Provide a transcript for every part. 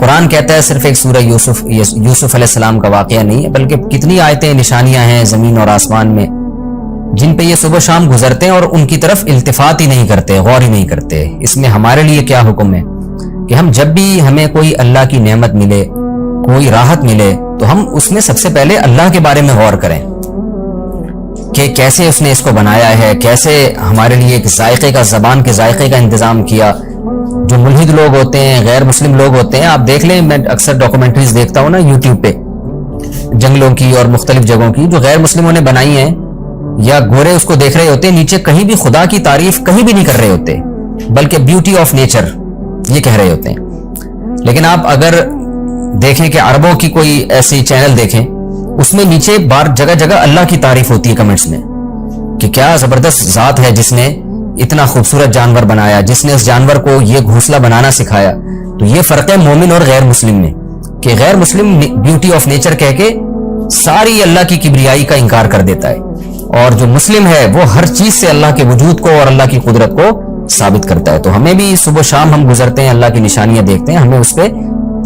قرآن کہتا ہے صرف ایک سورہ یوسف علیہ السلام کا واقعہ نہیں ہے، بلکہ کتنی آیتیں نشانیاں ہیں زمین اور آسمان میں جن پہ یہ صبح شام گزرتے ہیں اور ان کی طرف التفات ہی نہیں کرتے، غور ہی نہیں کرتے۔ اس میں ہمارے لیے کیا حکم ہے کہ ہم جب بھی ہمیں کوئی اللہ کی نعمت ملے، کوئی راحت ملے، تو ہم اس میں سب سے پہلے اللہ کے بارے میں غور کریں کہ کیسے اس نے اس کو بنایا ہے، کیسے ہمارے لیے ایک ذائقے کا، زبان کے ذائقے کا انتظام کیا۔ جو ملحد لوگ ہوتے ہیں، غیر مسلم لوگ ہوتے ہیں، آپ دیکھ لیں، میں اکثر ڈاکومنٹریز دیکھتا ہوں نا یوٹیوب پہ، جنگلوں کی اور مختلف جگہوں کی جو غیر مسلموں نے بنائی ہیں، یا گورے اس کو دیکھ رہے ہوتے ہیں، نیچے کہیں بھی خدا کی تعریف کہیں بھی نہیں کر رہے ہوتے، بلکہ بیوٹی آف نیچر یہ کہہ رہے ہوتے ہیں۔ لیکن آپ اگر دیکھیں کہ عربوں کی کوئی ایسی چینل دیکھیں، اس میں نیچے بار جگہ جگہ اللہ کی تعریف ہوتی ہے کمنٹس میں، کہ کیا زبردست ذات ہے جس نے اتنا خوبصورت جانور بنایا، جس نے اس جانور کو یہ گھونسلہ بنانا سکھایا۔ تو یہ فرق ہے مومن اور غیر مسلم میں، کہ غیر مسلم بیوٹی آف نیچر کہہ کے ساری اللہ کی کبریائی کا انکار کر دیتا ہے، اور جو مسلم ہے وہ ہر چیز سے اللہ کے وجود کو اور اللہ کی قدرت کو ثابت کرتا ہے۔ تو ہمیں بھی صبح شام ہم گزرتے ہیں، اللہ کی نشانیاں دیکھتے ہیں، ہمیں اس پہ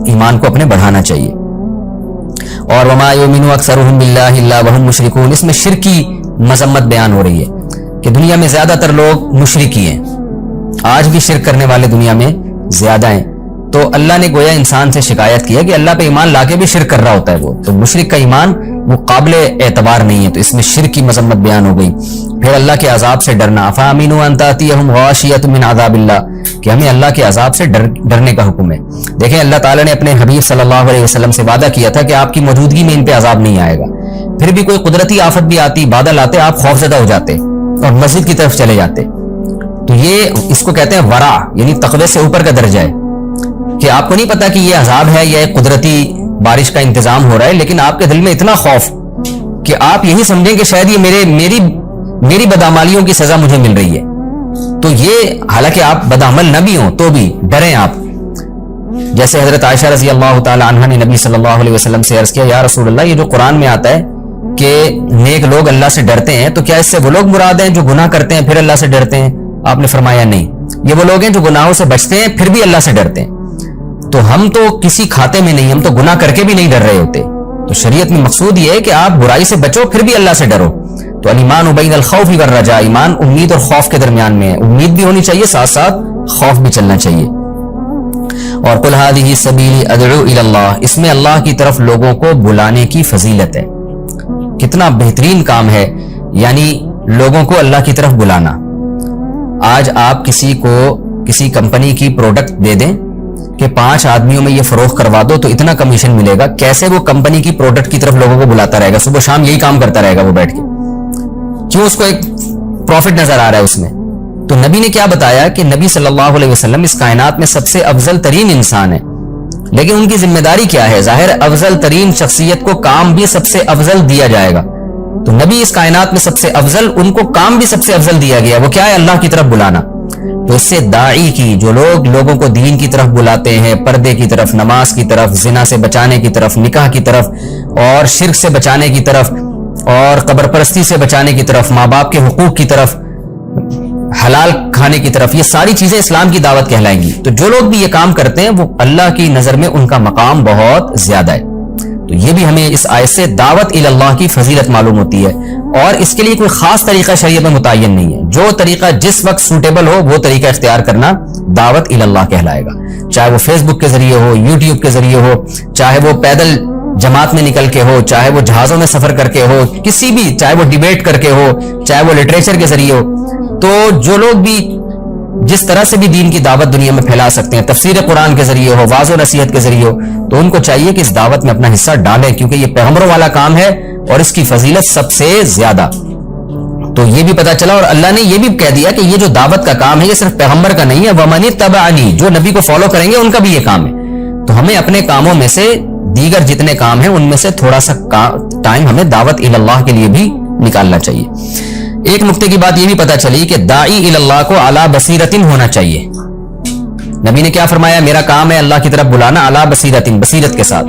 ایمان کو اپنے بڑھانا چاہیے۔ اور وما یؤمن اکثرهم باللہ الا وهم مشرکون، اس میں شرک کی مذمت بیان ہو رہی ہے کہ دنیا میں زیادہ تر لوگ مشرک ہی ہیں، آج بھی شرک کرنے والے دنیا میں زیادہ ہیں۔ تو اللہ نے گویا انسان سے شکایت کی ہے کہ اللہ پہ ایمان لا کے بھی شرک کر رہا ہوتا ہے وہ، تو مشرک کا ایمان وہ قابل اعتبار نہیں ہے، تو اس میں شرک کی مذمت بیان ہو گئی۔ پھر اللہ کے عذاب سے ڈرنا، فَآمِنُوا أَن تَأْتِيَهُمْ غَاشِيَةٌ مِّنْ عَذَابِ اللَّهِ، کہ ہمیں اللہ کے عذاب سے ڈرنے کا حکم ہے۔ دیکھیں اللہ تعالیٰ نے اپنے حبیب صلی اللہ علیہ وسلم سے وعدہ کیا تھا کہ آپ کی موجودگی میں ان پہ عذاب نہیں آئے گا، پھر بھی کوئی قدرتی آفت بھی آتی، بادل آتے، آپ خوفزدہ ہو جاتے اور مسجد کی طرف چلے جاتے۔ تو یہ اس کو کہتے ہیں ورع، یعنی تقوی سے اوپر کا درجہ ہے، کہ آپ کو نہیں پتا کہ یہ عذاب ہے یا ایک قدرتی بارش کا انتظام ہو رہا ہے، لیکن آپ کے دل میں اتنا خوف کہ آپ یہی سمجھیں کہ شاید یہ میری بدعمالیوں کی سزا مجھے مل رہی ہے۔ تو یہ حالانکہ آپ بدعمل نہ بھی ہوں تو بھی ڈریں آپ۔ جیسے حضرت عائشہ رضی اللہ تعالی عنہا نے نبی صلی اللہ علیہ وسلم سے عرض کیا، یا رسول اللہ، یہ جو قرآن میں آتا ہے کہ نیک لوگ اللہ سے ڈرتے ہیں، تو کیا اس سے وہ لوگ مراد ہیں جو گناہ کرتے ہیں پھر اللہ سے ڈرتے ہیں؟ آپ نے فرمایا نہیں، یہ وہ لوگ ہیں جو گناہوں سے بچتے ہیں پھر بھی اللہ سے ڈرتے ہیں۔ تو ہم تو کسی کھاتے میں نہیں، ہم تو گناہ کر کے بھی نہیں ڈر رہے ہوتے۔ تو شریعت میں مقصود یہ ہے کہ آپ برائی سے بچو پھر بھی اللہ سے ڈرو۔ تو الایمان بین الخوف والرجاء، ایمان امید اور خوف کے درمیان میں ہے، امید بھی ہونی چاہیے، ساتھ ساتھ خوف بھی چلنا چاہیے۔ اور قل ھذہ سبیلی ادعو الی اللہ، اس میں اللہ کی طرف لوگوں کو بلانے کی فضیلت ہے۔ کتنا بہترین کام ہے، یعنی لوگوں کو اللہ کی طرف بلانا۔ آج آپ کسی کو کسی کمپنی کی پروڈکٹ دے دیں کہ 5 آدمیوں میں یہ فروخت کروا دو تو اتنا کمیشن ملے گا، کیسے وہ کمپنی کی پروڈکٹ کی طرف لوگوں کو بلاتا رہے گا، صبح شام یہی کام کرتا رہے گا وہ بیٹھ کے، کیوں؟ اس کو ایک پروفٹ نظر آ رہا ہے اس میں۔ تو نبی نے کیا بتایا کہ نبی صلی اللہ علیہ وسلم اس کائنات میں سب سے افضل ترین انسان ہے، لیکن ان کی ذمہ داری کیا ہے؟ ظاہر افضل ترین شخصیت کو کام بھی سب سے افضل دیا جائے گا، تو نبی اس کائنات میں سب سے افضل، ان کو کام بھی سب سے افضل دیا گیا، وہ کیا ہے؟ اللہ کی طرف بلانا۔ تو اس سے داعی کی، جو لوگ لوگوں کو دین کی طرف بلاتے ہیں، پردے کی طرف، نماز کی طرف، زنا سے بچانے کی طرف، نکاح کی طرف، اور شرک سے بچانے کی طرف، اور قبر پرستی سے بچانے کی طرف، ماں باپ کے حقوق کی طرف، حلال کھانے کی طرف، یہ ساری چیزیں اسلام کی دعوت کہلائیں گی۔ تو جو لوگ بھی یہ کام کرتے ہیں وہ اللہ کی نظر میں ان کا مقام بہت زیادہ ہے۔ تو یہ بھی ہمیں اس آیت سے دعوت الی اللہ کی فضیلت معلوم ہوتی ہے، اور اس کے لیے کوئی خاص طریقہ شریعت میں متعین نہیں ہے، جو طریقہ جس وقت سوٹیبل ہو وہ طریقہ اختیار کرنا دعوت الی اللہ کہلائے گا، چاہے وہ فیس بک کے ذریعے ہو، یوٹیوب کے ذریعے ہو، چاہے وہ پیدل جماعت میں نکل کے ہو، چاہے وہ جہازوں میں سفر کر کے ہو، کسی بھی، چاہے وہ ڈیبیٹ کر کے ہو، چاہے وہ لٹریچر کے ذریعے ہو۔ تو جو لوگ بھی جس طرح سے بھی دین کی دعوت دنیا میں پھیلا سکتے ہیں، تفسیر قرآن کے ذریعے ہو، واعظ و نصیحت کے ذریعے ہو، تو ان کو چاہیے کہ اس دعوت میں اپنا حصہ ڈالیں، کیونکہ یہ پیغمبروں والا کام ہے اور اس کی فضیلت سب سے زیادہ۔ تو یہ بھی پتا چلا، اور اللہ نے یہ بھی کہہ دیا کہ یہ جو دعوت کا کام ہے یہ صرف پیغمبر کا نہیں ہے، وَمَنِ اتَّبَعَنِی، جو نبی کو فالو کریں گے ان کا بھی یہ کام ہے۔ تو ہمیں اپنے کاموں میں سے دیگر جتنے کام ہیں ان میں سے تھوڑا سا ٹائم ہمیں دعوت الی اللہ کے لیے بھی نکالنا چاہیے۔ ایک نقطے کی بات یہ بھی پتا چلی کہ داعی الی اللہ کو علی بصیرت ہونا چاہیے۔ نبی نے کیا فرمایا؟ میرا کام ہے اللہ کی طرف بلانا علی بصیرت، بصیرت کے ساتھ۔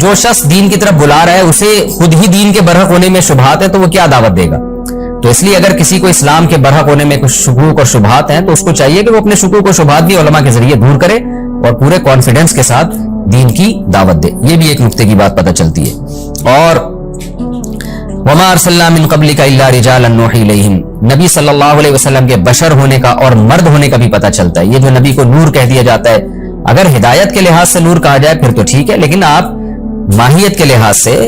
جو شخص دین کی طرف بلا رہا ہے اسے خود ہی دین کے برحق ہونے میں شبہات ہیں تو وہ کیا دعوت دے گا؟ تو اس لیے اگر کسی کو اسلام کے برحق ہونے میں کچھ شکوک اور شبہات ہیں تو اس کو چاہیے کہ وہ اپنے شکوک اور شبہات بھی علماء کے ذریعے دور کرے اور پورے کانفیڈنس کے ساتھ دین کی دعوت دے. یہ بھی ایک نقطے کی بات پتہ چلتی ہے. اور وما ارسلنا من قبلک الا رجالا نوحی الیہم، نبی صلی اللہ علیہ وسلم کے بشر ہونے کا اور مرد ہونے کا بھی پتہ چلتا ہے. یہ جو نبی کو نور کہہ دیا جاتا ہے، اگر ہدایت کے لحاظ سے نور کہا جائے پھر تو ٹھیک ہے، لیکن آپ ماہیت کے لحاظ سے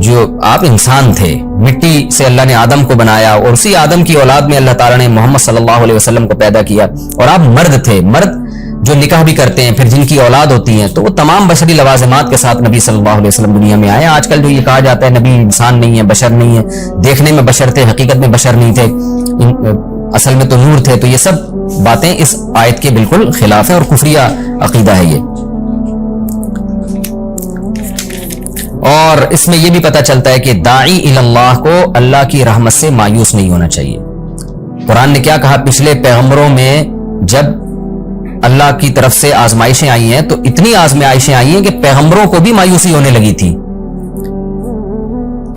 جو آپ انسان تھے، مٹی سے اللہ نے آدم کو بنایا اور اسی آدم کی اولاد میں اللہ تعالیٰ نے محمد صلی اللہ علیہ وسلم کو پیدا کیا، اور آپ مرد تھے. مرد جو نکاح بھی کرتے ہیں پھر جن کی اولاد ہوتی ہیں، تو وہ تمام بشری لوازمات کے ساتھ نبی صلی اللہ علیہ وسلم دنیا میں آئے. آج کل جو یہ کہا جاتا ہے نبی انسان نہیں ہے، بشر نہیں ہے، دیکھنے میں بشر تھے حقیقت میں بشر نہیں تھے، اصل میں تو نور تھے، تو یہ سب باتیں اس آیت کے بالکل خلاف ہے اور کفریہ عقیدہ ہے یہ. اور اس میں یہ بھی پتہ چلتا ہے کہ داعی الی اللہ کو اللہ کی رحمت سے مایوس نہیں ہونا چاہیے. قرآن نے کیا کہا؟ پچھلے پیغمبروں میں جب اللہ کی طرف سے آزمائشیں آئی ہیں تو اتنی آزمائشیں آئی ہیں کہ پیغمبروں کو بھی مایوسی ہونے لگی تھی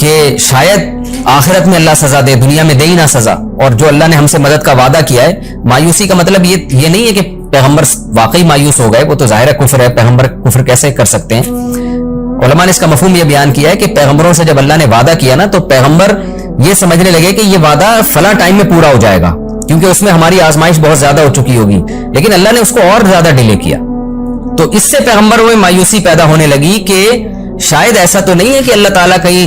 کہ شاید آخرت میں اللہ سزا دے، دنیا میں دے ہی نہ سزا. اور جو اللہ نے ہم سے مدد کا وعدہ کیا ہے، مایوسی کا مطلب یہ نہیں ہے کہ پیغمبر واقعی مایوس ہو گئے، وہ تو ظاہر کفر ہے، پیغمبر کفر کیسے کر سکتے ہیں. علماء نے اس کا مفہوم یہ بیان کیا ہے کہ پیغمبروں سے جب اللہ نے وعدہ کیا نا تو پیغمبر یہ سمجھنے لگے کہ یہ وعدہ فلاں ٹائم میں پورا ہو جائے گا کیونکہ اس میں ہماری آزمائش بہت زیادہ ہو چکی ہوگی، لیکن اللہ نے اس کو اور زیادہ ڈیلے کیا. تو اس سے پیغمبروں میں مایوسی پیدا ہونے لگی کہ شاید ایسا تو نہیں ہے کہ اللہ تعالیٰ کہیں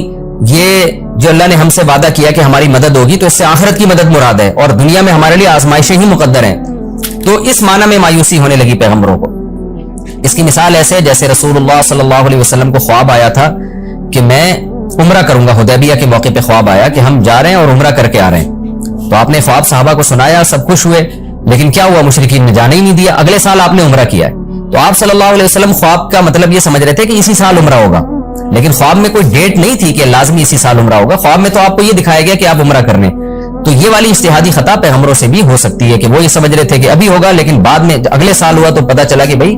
یہ جو اللہ نے ہم سے وعدہ کیا کہ ہماری مدد ہوگی تو اس سے آخرت کی مدد مراد ہے اور دنیا میں ہمارے لیے آزمائشیں ہی مقدر ہیں. تو اس معنی میں مایوسی ہونے لگی پیغمبروں کو. اس کی مثال ایسے جیسے رسول اللہ صلی اللہ علیہ وسلم کو خواب آیا تھا کہ میں عمرہ کروں گا. حدیبیہ کے موقع پہ خواب آیا کہ ہم جا رہے ہیں اور عمرہ کر کے آ رہے ہیں. تو آپ نے خواب صحابہ کو سنایا، سب خوش ہوئے، لیکن کیا ہوا؟ مشرکین نے جانے ہی نہیں دیا. اگلے سال آپ نے عمرہ کیا ہے. تو آپ صلی اللہ علیہ وسلم خواب کا مطلب یہ سمجھ رہے تھے کہ اسی سال عمرہ ہوگا، لیکن خواب میں کوئی ڈیٹ نہیں تھی کہ لازمی اسی سال عمرہ ہوگا. خواب میں تو آپ کو یہ دکھایا گیا کہ آپ عمرہ کرنے. تو یہ والی اجتہادی خطا پیغمبروں سے بھی ہو سکتی ہے کہ وہ یہ سمجھ رہے تھے کہ ابھی ہوگا، لیکن بعد میں اگلے سال ہوا تو پتہ چلا کہ بھائی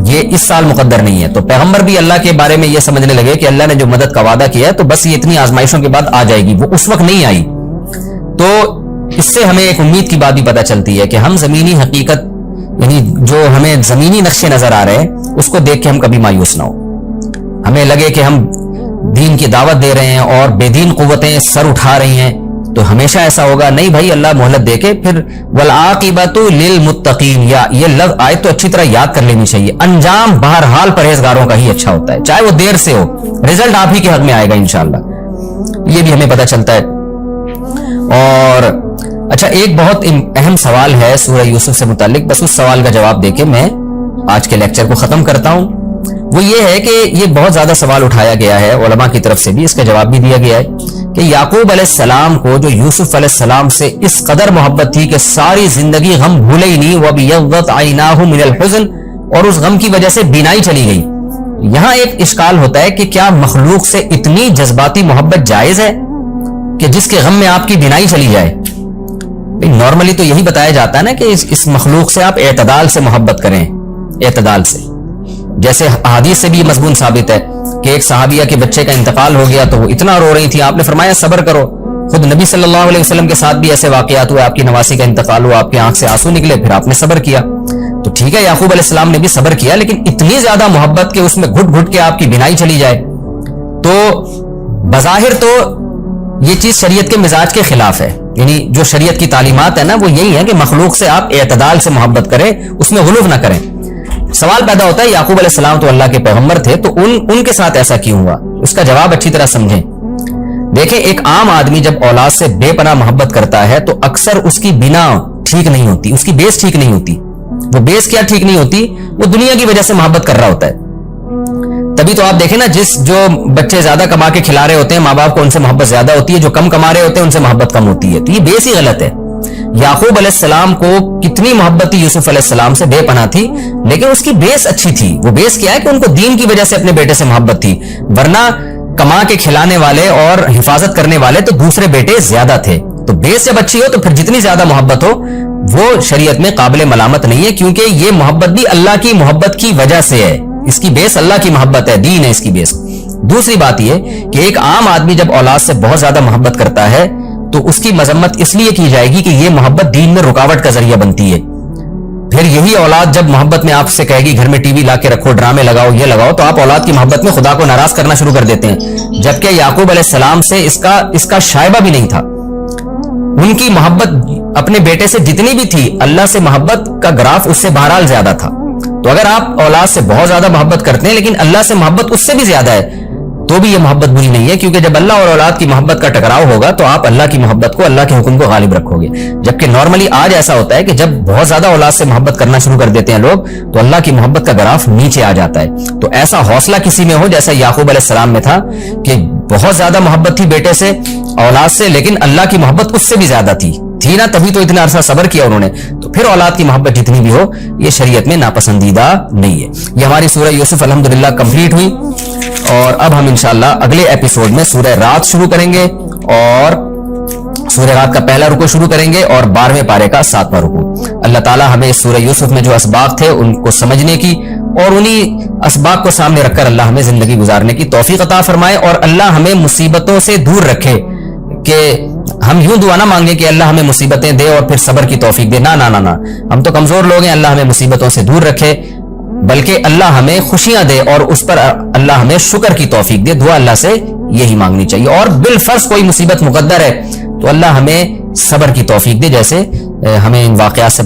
یہ اس سال مقدر نہیں ہے. تو پیغمبر بھی اللہ کے بارے میں یہ سمجھنے لگے کہ اللہ نے جو مدد کا وعدہ کیا ہے تو بس یہ اتنی آزمائشوں کے بعد آ جائے گی، وہ اس وقت نہیں آئی. تو اس سے ہمیں ایک امید کی بات بھی پتہ چلتی ہے کہ ہم زمینی حقیقت یعنی جو ہمیں زمینی نقشے نظر آ رہے ہیں اس کو دیکھ کے ہم کبھی مایوس نہ ہو. ہمیں لگے کہ ہم دین کی دعوت دے رہے ہیں اور بے دین قوتیں سر اٹھا رہی ہیں تو ہمیشہ ایسا ہوگا نہیں بھائی. اللہ مہلت دے کے پھر والعاقبۃ للمتقین، یا یہ لفظ آیت تو اچھی طرح یاد کر لینی چاہیے. انجام بہرحال پرہیزگاروں کا ہی اچھا ہوتا ہے، چاہے وہ دیر سے ہو، رزلٹ آپ ہی کے حق میں آئے گا انشاءاللہ. یہ بھی ہمیں پتہ چلتا ہے. اور اچھا ایک بہت اہم سوال ہے سورہ یوسف سے متعلق، بس اس سوال کا جواب دے کے میں آج کے لیکچر کو ختم کرتا ہوں. وہ یہ ہے کہ یہ بہت زیادہ سوال اٹھایا گیا ہے علماء کی طرف سے بھی، اس کا جواب بھی دیا گیا ہے کہ یعقوب علیہ السلام کو جو یوسف علیہ السلام سے اس قدر محبت تھی کہ ساری زندگی غم بھولے ہی نہیں. وَبِيَضَّتْ عَيْنَاهُ مِنَ الْحُزْنِ، اور اس غم کی وجہ سے بینائی چلی گئی. یہاں ایک اشکال ہوتا ہے کہ کیا مخلوق سے اتنی جذباتی محبت جائز ہے کہ جس کے غم میں آپ کی بینائی چلی جائے؟ نارملی تو یہی بتایا جاتا ہے نا کہ اس مخلوق سے آپ اعتدال سے محبت کریں، اعتدال سے. جیسے احادیث سے بھی یہ مضمون ثابت ہے کہ ایک صحابیہ کے بچے کا انتقال ہو گیا تو وہ اتنا رو رہی تھی، آپ نے فرمایا صبر کرو. خود نبی صلی اللہ علیہ وسلم کے ساتھ بھی ایسے واقعات ہوئے، آپ کی نواسی کا انتقال ہوا، آپ کی آنکھ سے آنسو نکلے، پھر آپ نے صبر کیا. تو ٹھیک ہے یعقوب علیہ السلام نے بھی صبر کیا، لیکن اتنی زیادہ محبت کہ اس میں گھٹ گھٹ کے آپ کی بینائی چلی جائے تو بظاہر تو یہ چیز شریعت کے مزاج کے خلاف ہے. یعنی جو شریعت کی تعلیمات ہے نا وہ یہی ہے کہ مخلوق سے آپ اعتدال سے محبت کریں، اس میں غلو نہ کریں. سوال پیدا ہوتا ہے یعقوب علیہ السلام تو اللہ کے پیغمبر تھے تو ان کے ساتھ ایسا کیوں ہوا؟ اس کا جواب اچھی طرح سمجھیں. دیکھیں ایک عام آدمی جب اولاد سے بے پناہ محبت کرتا ہے تو اکثر اس کی بنا ٹھیک نہیں ہوتی، اس کی بیس ٹھیک نہیں ہوتی. وہ بیس کیا ٹھیک نہیں ہوتی؟ وہ دنیا کی وجہ سے محبت کر رہا ہوتا ہے. تبھی تو آپ دیکھیں نا جو بچے زیادہ کما کے کھلا رہے ہوتے ہیں ماں باپ کو ان سے محبت زیادہ ہوتی ہے، جو کم کما رہے ہوتے ہیں ان سے محبت کم ہوتی ہے. تو یہ بیس ہی غلط ہے. یعقوب علیہ السلام کو کتنی محبت تھی یوسف علیہ السلام سے، بے پناہ تھی، لیکن اس کی بیس اچھی تھی. وہ بیس کیا ہے کہ ان کو دین کی وجہ سے اپنے بیٹے سے محبت تھی، ورنہ کما کے کھلانے والے اور حفاظت کرنے والے تو دوسرے بیٹے زیادہ تھے. تو بیس جب اچھی ہو تو پھر جتنی زیادہ محبت ہو وہ شریعت میں قابل ملامت نہیں ہے، کیونکہ یہ محبت بھی اللہ کی محبت کی وجہ سے ہے. اس کی بیس اللہ کی محبت ہے، دین ہے اس کی بیس. دوسری بات یہ کہ ایک عام آدمی جب اولاد سے بہت زیادہ محبت کرتا ہے تو اس کی مذمت اس لیے کی جائے گی کہ یہ محبت دین میں رکاوٹ کا ذریعہ بنتی ہے. پھر یہی اولاد جب محبت میں آپ سے کہے گی گھر میں ٹی وی لا کے رکھو، ڈرامے لگاؤ، یہ لگاؤ، تو آپ اولاد کی محبت میں خدا کو ناراض کرنا شروع کر دیتے ہیں، جبکہ یعقوب علیہ السلام سے اس کا شائبہ بھی نہیں تھا۔ ان کی محبت اپنے بیٹے سے جتنی بھی تھی، اللہ سے محبت کا گراف اس سے بہرحال زیادہ تھا۔ تو اگر آپ اولاد سے بہت زیادہ محبت کرتے ہیں لیکن اللہ سے محبت اس سے بھی زیادہ ہے، تو بھی یہ محبت بری نہیں ہے، کیونکہ جب اللہ اور اولاد کی محبت کا ٹکراؤ ہوگا تو آپ اللہ کی محبت کو، اللہ کے حکم کو غالب رکھو گے۔ جبکہ نارملی آج ایسا ہوتا ہے کہ جب بہت زیادہ اولاد سے محبت کرنا شروع کر دیتے ہیں لوگ تو اللہ کی محبت کا گراف نیچے آ جاتا ہے۔ تو ایسا حوصلہ کسی میں ہو جیسا یعقوب علیہ السلام میں تھا کہ بہت زیادہ محبت تھی بیٹے سے، اولاد سے، لیکن اللہ کی محبت اس سے بھی زیادہ تھی نا، تبھی تو اتنا عرصہ صبر کیا انہوں نے۔ تو پھر اولاد کی محبت جتنی بھی ہو یہ شریعت میں ناپسندیدہ نہیں ہے۔ یہ ہماری سورہ یوسف الحمدللہ کمپلیٹ ہوئی، اور اب ہم انشاءاللہ اگلے ایپیسوڈ میں سورہ رات شروع کریں گے، اور سورہ رات کا پہلا رکوع شروع کریں گے اور 12ویں پارے کا 7واں رکوع۔ اللہ تعالی ہمیں اس سورہ یوسف میں جو اسباق تھے ان کو سمجھنے کی اور انہی اسباق کو سامنے رکھ کر اللہ ہمیں زندگی گزارنے کی توفیق عطا فرمائے، اور اللہ ہمیں مصیبتوں سے دور رکھے، کہ ہم یوں دعا نہ مانگے کہ اللہ ہمیں مصیبتیں دے اور پھر صبر کی توفیق دے، نہ، ہم تو کمزور لوگ ہیں، اللہ ہمیں مصیبتوں سے دور رکھے، بلکہ اللہ ہمیں خوشیاں دے اور اس پر اللہ ہمیں شکر کی توفیق دے۔ دعا اللہ سے یہی مانگنی چاہیے، اور بالفرض کوئی مصیبت مقدر ہے تو اللہ ہمیں صبر کی توفیق دے، جیسے ہمیں ان واقعات سے